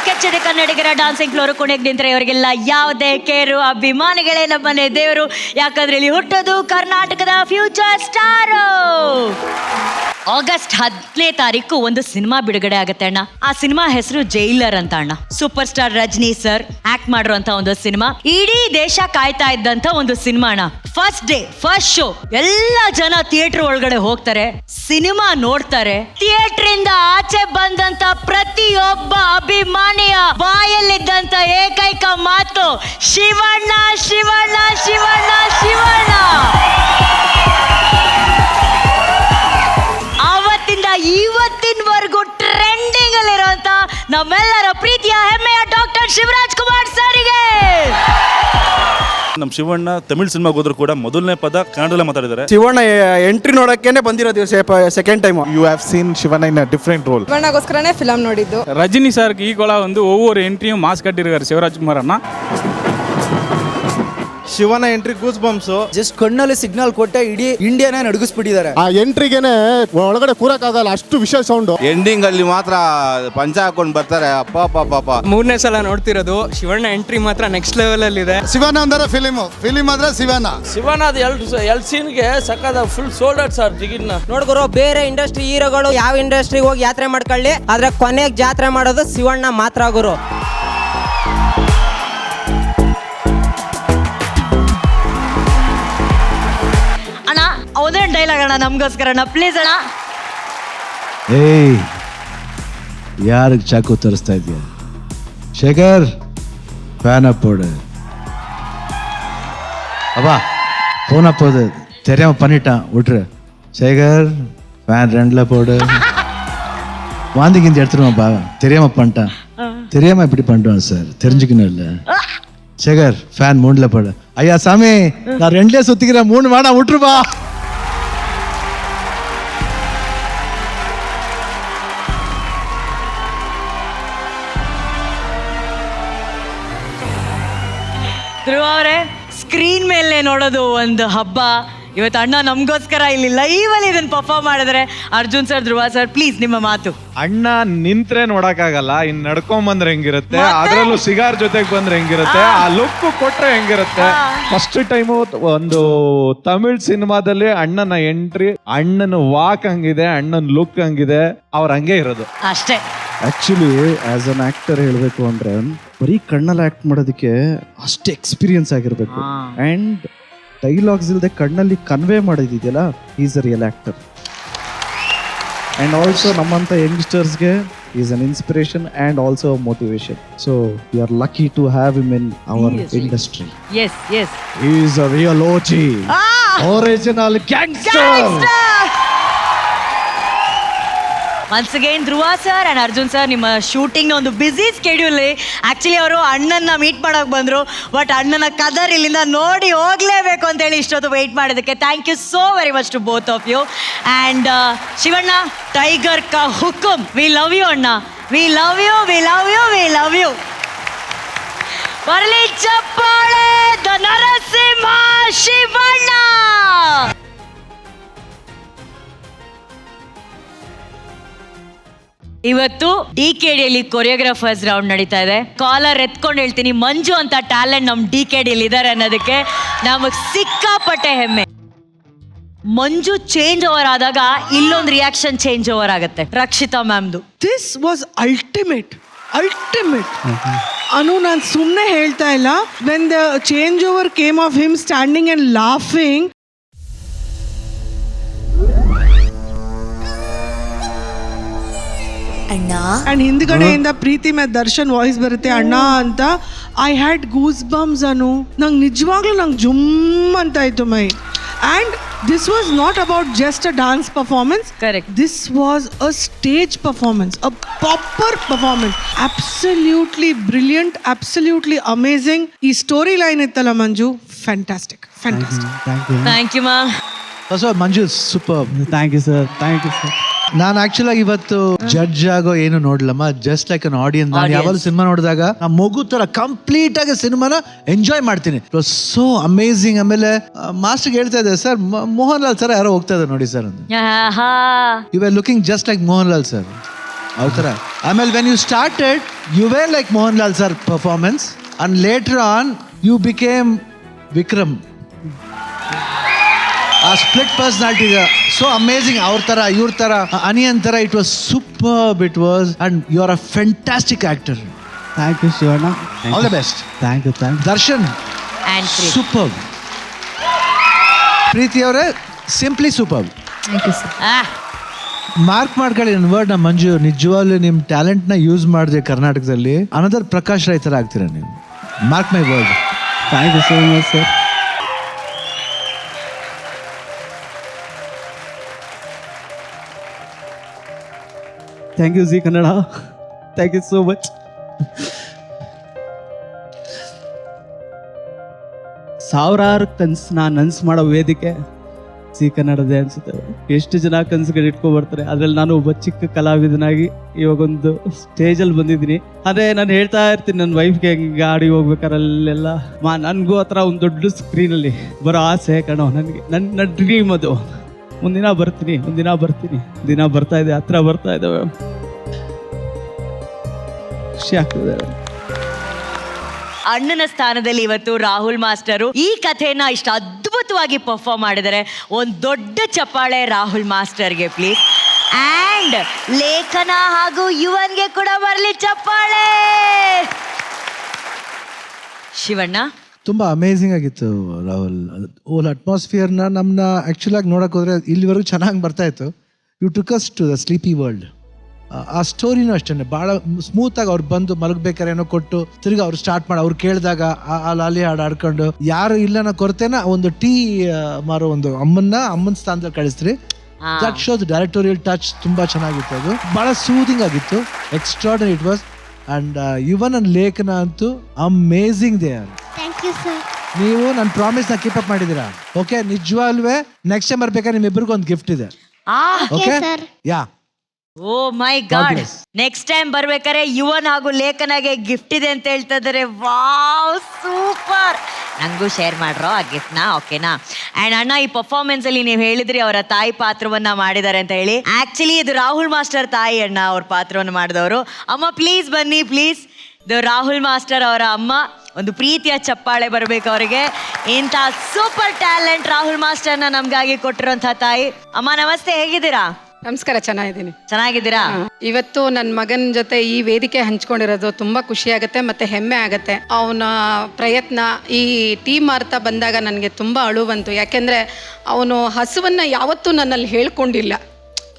ಕೆಚ್ಚದೆ ಕನ್ನಡಿಗರ dancing floor ಕೊನೆಗೆ ನಿಂತರೆ ಇವರಿಗೆಲ್ಲ ಯಾವುದೇ ಕೇರು. ಅಭಿಮಾನಿಗಳೇ ನಮ್ಮನೆ ದೇವರು, ಯಾಕಂದ್ರೆ ಇಲ್ಲಿ ಹುಟ್ಟೋದು ಕರ್ನಾಟಕದ ಫ್ಯೂಚರ್ ಸ್ಟಾರು. ಆಗಸ್ಟ್ 10ನೇ ತಾರೀಕು ಒಂದು ಸಿನಿಮಾ ಬಿಡುಗಡೆ ಆಗುತ್ತೆ ಅಣ್ಣ. ಆ ಸಿನಿಮಾ ಹೆಸರು ಜೈಲರ್ ಅಂತ ಅಣ್ಣ. Super star Rajini sir act ಮಾಡಿರುವಂತ ಒಂದು ಸಿನಿಮಾ. ಇಡೀ ದೇಶ ಕಾಯ್ತಾ ಇದ್ದಂತ ಒಂದು ಸಿನಿಮಾ ಅಣ್ಣ. ಫಸ್ಟ್ ಡೇ ಫಸ್ಟ್ ಶೋ ಎಲ್ಲ ಜನ ಥಿಯೇಟರ್ ಒಳಗಡೆ ಹೋಗ್ತಾರೆ, ಸಿನಿಮಾ ನೋಡ್ತಾರೆ. ಥಿಯೇಟರ್ ಇಂದ ಆಚೆ ಬಂದಂತ ಪ್ರತಿಯೊಬ್ಬ ಅಭಿಮಾನಿಯ ಬಾಯಲ್ಲಿದ್ದಂತ ಏಕೈಕ ಮಾತು ಶಿವಣ್ಣ ಶಿವಣ್ಣ ಶಿವಣ್ಣ ಶಿವಣ್ಣ. ಇವತ್ತಿನವರೆಗೂ ಟ್ರೆಂಡಿಂಗ್ ಅಲ್ಲಿರುವಂತ ನಮ್ಮೆಲ್ಲರ ಪ್ರೀತಿಯ ಹೆಮ್ಮೆಯ ಡಾಕ್ಟರ್ ಶಿವರಾಜ್ ಕುಮಾರ್ ಸರಿಗೆ. ನಮ್ಮ ಶಿವಣ್ಣ ತಮಿಳ್ ಸಿನಿಮಾಗೆ ಹೋದ್ರು ಕೂಡ ಮೊದಲನೇ ಪದ ಕನ್ನಡದಲ್ಲೇ ಮಾತಾಡಿದ್ದಾರೆ. ಶಿವಣ್ಣ ಎಂಟ್ರಿ ನೋಡಕ್ಕೇನೆ ಬಂದಿರೋದು second time. You have seen Shivanna in a different role. ಶಿವಣ್ಣಗೋಸ್ಕರನೇ ಫಿಲಂ ನೋಡಿದ್ದು. ರಜನಿ ಸರ್ ಈಗೋಳ ಒಂದು ಒவ்வொரு ಎಂಟ್ರಿಯೂ ಮಾಸ್ ಕಟ್ಟಿರುತ್ತಾರೆ ಶಿವರಾಜ್ ಕುಮಾರ್ ಅಣ್ಣ. ಶಿವನ ಎಂಟ್ರಿ ಗೂಸ್ ಬಂಪ್ಸ್. ಜಸ್ಟ್ ಕಣ್ಣಲ್ಲಿ ಸಿಗ್ನಲ್ ಕೊಟ್ಟೆ ಇಡೀ ಇಂಡಿಯಾನೇ ನಡುಗಿಸ್ಬಿಟ್ಟಿದ್ದಾರೆ. ಆ ಎಂಟ್ರಿಗೆನೆ ಒಳಗಡೆ ಕೂರಕ್ಕಾಗಲ್ಲ, ಅಷ್ಟು ವಿಷಯ ಸೌಂಡ್. ಎಂಡಿಂಗ್ ಅಲ್ಲಿ ಮಾತ್ರ ಪಂಚ ಹಾಕೊಂಡು ಬರ್ತಾರೆ. ಅಪ್ಪ ಮೂರನೇ ಸಲ ನೋಡ್ತಿರೋದು. ಶಿವಣ್ಣ ಎಂಟ್ರಿ ಮಾತ್ರ ನೆಕ್ಸ್ಟ್ ಲೆವೆಲ್ ಅಲ್ಲಿ ಇದೆ. ಶಿವಣ್ಣ ಅಂದ್ರೆ ಫಿಲಿಮ್ ಆದ್ರೆ ಶಿವಣ್ಣ ಎಲ್ ಸೀನ್ಗೆ ಸಕ್ಕದ full sold out sir ticket ನ. ನೋಡ್ಕೊರೋ ಬೇರೆ ಇಂಡಸ್ಟ್ರಿ ಹೀರೋಗಳು ಯಾವ ಇಂಡಸ್ಟ್ರಿಗೆ ಹೋಗಿ ಯಾತ್ರೆ ಮಾಡ್ಕೊಳ್ಳಿ, ಆದ್ರೆ ಕೊನೆಗೆ ಜಾತ್ರೆ ಮಾಡೋದು ಶಿವಣ್ಣ ಮಾತ್ರ ಗುರು. ಅಣ್ಣ ಒಂದೇ ಡೈಲಾಗ್ ಅಣ್ಣ ನಮ್ಗೋಸ್ಕರ ಅಣ್ಣ ಪ್ಲೀಸ್ ಅಣ್ಣ. ಏಯ್ ಯಾರಿಗೆ ಚಾಕು ತೋರಿಸ್ತಾ ಇದೆಯಾ? ಶೇಖರ್ ಫ್ಯಾನ್ ಅಪ್ಪೋಡು அப்பா போனா போது தெரியாம பண்ணிட்டான் விட்டுரு. சேகர் ஃபேன் 2ல போடு. வாந்தி கிந்தி எடுத்துருவான் பா, தெரியாம பண்ணிட்டான். தெரியாம இப்படி பண்ணிட்டான் சார், தெரிஞ்சுக்கணும் இல்ல. சேகர் ஃபேன் 3ல போடு. ஐயா சாமி நான் 2ல சுத்திக்கிறேன், 3 வேணா விட்டுருப்பா. ಧ್ರುವ ಅವರೇ, ಸ್ಕ್ರೀನ್ ಮೇಲೆ ನೋಡೋದು ಒಂದು ಹಬ್ಬ. ಇವತ್ತು ಅಣ್ಣ ನಮಗೋಸ್ಕರ ಇಲ್ಲಿ ಲೈವ್ ಅಲ್ಲಿ ಇದನ್ನ ಪರ್ಫಾರ್ಮ್ ಮಾಡಿದ್ರೆ. Arjun sir, Dhruva sir, please ನಿಮ್ಮ ಮಾತು. ಅಣ್ಣ ನಿಂತ್ರೆ ನೋಡಕ್ಕಾಗಲ್ಲ, ಇನ್ ನಡ್ಕೊಂಡ್ ಬಂದ್ರೆ ಹೆಂಗಿರುತ್ತೆ, ಅದ್ರಲ್ಲೂ ಸಿಗಾರ್ ಜೊತೆಗೆ ಬಂದ್ರೆ ಹೆಂಗಿರುತ್ತೆ, ಆ ಲುಕ್ ಕೊಟ್ರೆ ಹೆಂಗಿರುತ್ತೆ. ಫಸ್ಟ್ ಟೈಮು ಒಂದು ತಮಿಳ್ ಸಿನಿಮಾದಲ್ಲಿ ಅಣ್ಣನ ಎಂಟ್ರಿ, ಅಣ್ಣನ ವಾಕ್ ಹಂಗಿದೆ, ಅಣ್ಣನ ಲುಕ್ ಹಂಗಿದೆ, ಅವ್ರ ಹಂಗೆ ಇರೋದು ಅಷ್ಟೇ. ಆಕ್ಚುಲಿ ಆಸ್ ಅನ್ ಆಕ್ಟರ್ ಹೇಳ್ಬೇಕು ಅಂದ್ರೆ ಬರೀ ಕಣ್ಣಲ್ಲಿ ಆಕ್ಟ್ ಮಾಡೋದಕ್ಕೆ ಅಷ್ಟೇ ಎಕ್ಸ್ಪೀರಿಯನ್ಸ್ ಆಗಿರ್ಬೇಕು. ಅಂಡ್ ಡೈಲಾಗ್ಸ್ ಇಲ್ಲದೆ ಕಣ್ಣಲ್ಲಿ ಕನ್ವೆ ಮಾಡೋದಿದೆಯಲ್ಲ, is a real actor. And also ನಮ್ಮಂತ ಯಂಗ್ಸ್ಟರ್ಸ್ಗೆ is an inspiration and also motivation. So you are lucky to have him in our industry. Yes yes, is a real OG, original gangster. Once again Dhruva sir and Arjun sir, ನಿಮ್ಮ shooting ಒಂದು busy schedule. Actually ಅವರು ಅಣ್ಣನ meet ಮಾಡೋಕೆ ಬಂದ್ರು, but ಅಣ್ಣನ ಕದರ್ ಇಲ್ಲಿಂದ ನೋಡಿ ಹೋಗ್ಲೇಬೇಕು ಅಂತ ಹೇಳಿ ಇಷ್ಟೊತ್ತು ವೆಯ್ಟ್ ಮಾಡೋದಕ್ಕೆ thank you so very much to both of you. And Shivanna, tiger ಕಾ ಹುಕುಮ್, ವಿ ಲವ್ ಯು ಅಣ್ಣ, we love you, we love you, we love you. ಬರಲಿ ಚಪ್ಪಾಳೆ, ದ ನರಸಿಂಹ ಶಿವಣ್ಣ. ಇವತ್ತು DKDಯಲ್ಲಿ ಕೊರಿಯೋಗ್ರಾಫರ್ಸ್ ರೌಂಡ್ ನಡೀತಾ ಇದೆ. ಕಾಲರ್ ಎತ್ಕೊಂಡು ಹೇಳ್ತೀನಿ, ಮಂಜು ಅಂತ ಟ್ಯಾಲೆಂಟ್ ನಮ್ಮ DKDಯಲ್ಲಿ ಇದ್ದಾರೆ ಅನ್ನೋದಕ್ಕೆ ನಮಗೆ ಸಿಕ್ಕಾಪಟ್ಟೆ ಹೆಮ್ಮೆ. ಮಂಜು ಚೇಂಜ್ ಓವರ್ ಆದಾಗ ಇಲ್ಲೊಂದು ರಿಯಾಕ್ಷನ್ ಚೇಂಜ್ ಓವರ್ ಆಗುತ್ತೆ. ರಕ್ಷಿತಾ ಮ್ಯಾಮ್ದು ದಿಸ್ ವಾಸ್ ಅಲ್ಟಿಮೇಟ್ ಅನು, ನಾನು ಸುಮ್ಮನೆ ಹೇಳ್ತಾ ಇಲ್ಲ. When the change over came of him standing and laughing, ಅಣ್ಣ ಅಂಡ್ ಹಿಂದ್ಗಡೆಯಿಂದ ಪ್ರೀತಿ ಮೇಲೆ ದರ್ಶನ್ ವಾಯ್ಸ್ ಬರುತ್ತೆ ಅಣ್ಣ ಅಂತ. I had goose bumps Anu. ನಂಗೆ ನಿಜವಾಗ್ಲೂ ನಂಗೆ ಜುಮ್ ಅಂತ ಆಯ್ತು ಮೈ. And this was not about just a dance performance. Correct, this was a stage performance, a proper performance. Absolutely brilliant, absolutely amazing. ಈ ಸ್ಟೋರಿ ಲೈನ್ ಇತ್ತಲ್ಲ Manju, fantastic. Thank you ma'am. Manju super. Thank you sir, thank you sir. ನಾನು actual ಆಗಿ ಇವತ್ತು judge ಆಗೋ ಏನು ನೋಡ್ಲಮ್ಮ, just like an audience. ನಾನು ಯಾವಾಗಲೂ ಸಿನಿಮಾ ನೋಡಿದಾಗ ಆ ಮಗು ತರ ಕಂಪ್ಲೀಟ್ ಆಗಿ ಸಿನಿಮಾನ ಎಂಜಾಯ್ ಮಾಡ್ತೀನಿ. So amazing. ಆಮೇಲೆ ಮಾಸ್ಟರ್ಗೆ ಹೇಳ್ತಾ ಇದ್ದೆ, ಸರ್ ಮೋಹನ್ ಲಾಲ್ ಸರ್ ಯಾರೋ ಹೋಗ್ತಾ ಇದ್ದಾರೆ ನೋಡಿ sir, you are looking just like Mohan Lal sir. ಅವ್ರ ಥರ. ಆಮೇಲೆ when you started you were like Mohan Lal sir performance and later on you became Vikram. ಆ ಸ್ಪ್ಲಿಟ್ ಪರ್ಸನಾಲಿಟಿ ಸೊ ಅಮೇಝಿಂಗ್. ಅವ್ರ ಥರ ಇವ್ರ ಥರ ಅನಿಯನ್ ಥರ it was super. It was and you are a fantastic actor. Thank you Shivanna. All the best. Thank you. Darshan and super. Preethi ಅವರೇ simply super. Mark ಮಾಡ್ಕೊಳ್ಳಿ ನನ್ನ word. ನಮ್ಮ ಮಂಜು ನಿಜವಾಗ್ಲೂ ನಿಮ್ಮ ಟ್ಯಾಲೆಂಟ್ನ ಯೂಸ್ ಮಾಡಿದೆ ಕರ್ನಾಟಕದಲ್ಲಿ ಅನದರ್ ಪ್ರಕಾಶ್ ರೈ ಥರ ಆಗ್ತೀರಾ ನೀವು. Mark my word. Thank you so much sir. Thank you Zee Kannada. Thank you so much. ಸಾವಿರಾರು ಕನಸು ನಾನು ನನಸು ಮಾಡೋ ವೇದಿಕೆ ಜಿ ಕನ್ನಡದೇ ಅನ್ಸುತ್ತೆ. ಎಷ್ಟು ಜನ ಕನಸುಗಳು ಇಟ್ಕೊ ಬರ್ತಾರೆ, ಅದ್ರಲ್ಲಿ ನಾನು ಒಬ್ಬ ಚಿಕ್ಕ ಕಲಾವಿದನಾಗಿ ಇವಾಗೊಂದು ಸ್ಟೇಜಲ್ಲಿ ಬಂದಿದ್ದೀನಿ. ಅಂದರೆ ನಾನು ಹೇಳ್ತಾ ಇರ್ತೀನಿ ನನ್ನ ವೈಫ್ಗೆ ಗಾಡಿ ಹೋಗ್ಬೇಕಾರಲ್ಲೆಲ್ಲ ನನಗೂ ಆ ಥರ ಒಂದು ದೊಡ್ಡ ಸ್ಕ್ರೀನಲ್ಲಿ ಬರೋ ಆಸೆ ಕಣೋ ನನಗೆ. ನನ್ನ ಡ್ರೀಮ್ ಅದು. ಒಂದಿನ ಬರ್ತೀನಿ ದಿನ ಬರ್ತಾ ಇದೆ, ಹತ್ರ ಬರ್ತಾ ಇದ್ದಾವೆ. ಖುಷಿ ಆಗ್ತದೆ. ಅಣ್ಣನ ಸ್ಥಾನದಲ್ಲಿ ಇವತ್ತು ರಾಹುಲ್ ಮಾಸ್ಟರು ಈ ಕಥೆನ ಇಷ್ಟು ಅದ್ಭುತವಾಗಿ ಪರ್ಫಾರ್ಮ್ ಮಾಡಿದ್ದಾರೆ. ಒಂದು ದೊಡ್ಡ ಚಪ್ಪಾಳೆ ರಾಹುಲ್ ಮಾಸ್ಟರ್ಗೆ ಪ್ಲೀಸ್. ಆ್ಯಂಡ್ ಲೇಖನ ಹಾಗೂ ಯುವನ್ಗೆ ಕೂಡ ಬರಲಿ ಚಪ್ಪಾಳೆ. ಶಿವಣ್ಣ ತುಂಬ ಅಮೇಝಿಂಗ್ ಆಗಿತ್ತು ರಾಹುಲ್. ಓಲ್ ಅಟ್ಮಾಸ್ಫಿಯರ್ನ ನಮ್ಮನ್ನ ಆ್ಯಕ್ಚುಲಾಗಿ ನೋಡೋಕೆ ಹೋದರೆ ಇಲ್ಲಿವರೆಗೂ ಚೆನ್ನಾಗಿ ಬರ್ತಾಯಿತ್ತು. You took us to the sleepy world. ಆ ಸ್ಟೋರಿನೂ ಅಷ್ಟೇ ಭಾಳ ಸ್ಮೂತಾಗಿ ಅವ್ರು ಬಂದು ಮಲಗಬೇಕಾರೆ ಏನೋ ಕೊಟ್ಟು ತಿರ್ಗಿ ಅವ್ರು ಸ್ಟಾರ್ಟ್ ಮಾಡಿ ಅವ್ರು ಕೇಳಿದಾಗ ಆ ಲಾಲಿ ಹಾಡು ಆಡ್ಕೊಂಡು ಯಾರು ಇಲ್ಲನ ಕೊರತೆನ ಒಂದು ಟೀ ಮಾರೋ ಒಂದು ಅಮ್ಮನ ಸ್ಥಾನದಲ್ಲಿ ಕಳಿಸ್ರಿ. ದಟ್ ಶೋಸ್ ಡೈರೆಕ್ಟೋರಿಯಲ್ ಟಚ್ ತುಂಬ ಚೆನ್ನಾಗಿತ್ತು. ಅದು ಭಾಳ ಸೂದಿಂಗ್ ಆಗಿತ್ತು. Extraordinary it was. And Yuvan and Lekhana ಅಂತೂ ಅಮೇಝಿಂಗ್ ದೇ ಆರ್. ನೀವು ನನ್ನ ಪ್ರಾಮಿಸ್ನ ಕೀಪ್ ಅಪ್ ಮಾಡಿದ್ದೀರಾ. ಓಕೆ, ನಿಜವಾಗ್ಲೂ ನೆಕ್ಸ್ಟ್ ಟೈಮ್ ಬರ್ಬೇಕಾದ್ರೆ ನಿಮ್ಮಿಬ್ಬರಿಗೂ ಒಂದು ಗಿಫ್ಟ್ ಇದೆ. Okay yeah. Oh my god, next time ಬರ್ಬೇಕಾರೆ ಯುವನ್ ಹಾಗೂ ಲೇಖನಾಗೆ ಗಿಫ್ಟ್ ಇದೆ ಅಂತ ಹೇಳ್ತಾ ಇದ್ದಾರೆ. Wow, super. ನಂಗೂ ಶೇರ್ ಮಾಡ್ರೋ ಆ ಗಿಫ್ಟ್ನ, ಓಕೆನಾ? ಆ್ಯಂಡ್ ಅಣ್ಣ, ಈ ಪರ್ಫಾರ್ಮೆನ್ಸ್ ಅಲ್ಲಿ ನೀವು ಹೇಳಿದ್ರಿ ಅವರ ತಾಯಿ ಪಾತ್ರವನ್ನ ಮಾಡಿದ್ದಾರೆ ಅಂತ ಹೇಳಿ. ಆಕ್ಚುಲಿ ಇದು ರಾಹುಲ್ ಮಾಸ್ಟರ್ ತಾಯಿ ಅಣ್ಣ ಅವ್ರ ಪಾತ್ರವನ್ನು ಮಾಡಿದವರು. ಅಮ್ಮ ಪ್ಲೀಸ್ ಬನ್ನಿ, ಪ್ಲೀಸ್. ಇದು ರಾಹುಲ್ ಮಾಸ್ಟರ್ ಅವರ ಅಮ್ಮ. ಒಂದು ಪ್ರೀತಿಯ ಚಪ್ಪಾಳೆ ಬರಬೇಕು ಅವರಿಗೆ. ಇಂಥ ಸೂಪರ್ ಟ್ಯಾಲೆಂಟ್ ರಾಹುಲ್ ಮಾಸ್ಟರ್ನ ನಮ್ಗಾಗಿ ಕೊಟ್ಟಿರೋಂಥ ತಾಯಿ. ಅಮ್ಮ ನಮಸ್ತೆ, ಹೇಗಿದ್ದೀರಾ? ನಮಸ್ಕಾರ, ಚೆನ್ನಾಗಿದ್ದೀರಾ? ಇವತ್ತು ನನ್ನ ಮಗನ ಜೊತೆ ಈ ವೇದಿಕೆ ಹಂಚ್ಕೊಂಡಿರೋದು ತುಂಬಾ ಖುಷಿ ಆಗುತ್ತೆ ಮತ್ತೆ ಹೆಮ್ಮೆ ಆಗುತ್ತೆ. ಅವನ ಪ್ರಯತ್ನ ಈ ಟೀಮ್ ಮಾರ್ತಾ ಬಂದಾಗ ನನಗೆ ತುಂಬಾ ಅಳು ಬಂತು. ಯಾಕೆಂದ್ರೆ ಅವನು ಹಸುವನ್ನ ಯಾವತ್ತೂ ನನ್ನಲ್ಲಿ ಹೇಳ್ಕೊಂಡಿಲ್ಲ.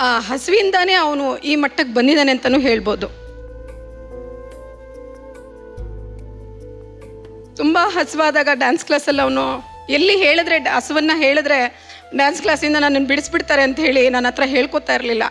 ಆ ಹಸುವಿಂದಾನೇ ಅವನು ಈ ಮಟ್ಟಕ್ಕೆ ಬಂದಿದ್ದಾನೆ ಅಂತಾನೂ ಹೇಳ್ಬೋದು. ತುಂಬಾ ಹಸುವಾದಾಗ ಡ್ಯಾನ್ಸ್ ಕ್ಲಾಸಲ್ಲಿ ಅವನು ಎಲ್ಲಿ ಹೇಳಿದ್ರೆ ಹಸುವನ್ನ ಹೇಳಿದ್ರೆ ಡ್ಯಾನ್ಸ್ ಕ್ಲಾಸಿಂದ ನನ್ನನ್ನು ಬಿಡಿಸ್ಬಿಡ್ತಾರೆ ಅಂತ ಹೇಳಿ ನನ್ನ ಹತ್ರ ಹೇಳ್ಕೊತಾ ಇರಲಿಲ್ಲ.